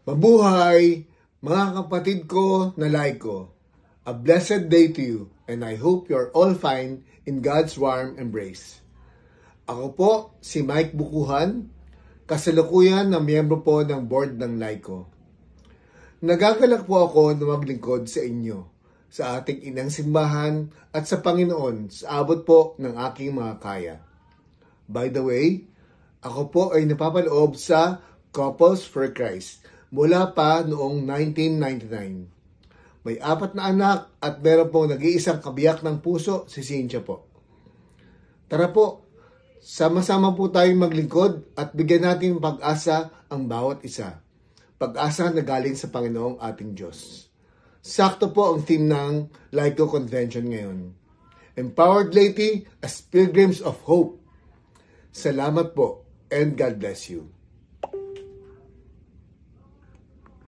Mabuhay, mga kapatid ko na laiko. A blessed day to you, and I hope you're all fine in God's warm embrace. Ako po si Mike Bukuhan, kasalukuyan na miyembro po ng board ng LICO. Nagagalak po ako na maglingkod sa inyo, sa ating inang simbahan at sa Panginoon sa abot po ng aking mga kaya. By the way, ako po ay napapaloob sa Couples for Christ mula pa noong 1999. May 4 na anak at meron pong nag-iisang kabiyak ng puso, si Cynthia po. Tara po, sama-sama po tayong maglingkod at bigyan natin pag-asa ang bawat isa. Pag-asa na galing sa Panginoong ating Diyos. Sakto po ang theme ng LICO Convention ngayon. Empowered Laity as Pilgrims of Hope. Salamat po and God bless you.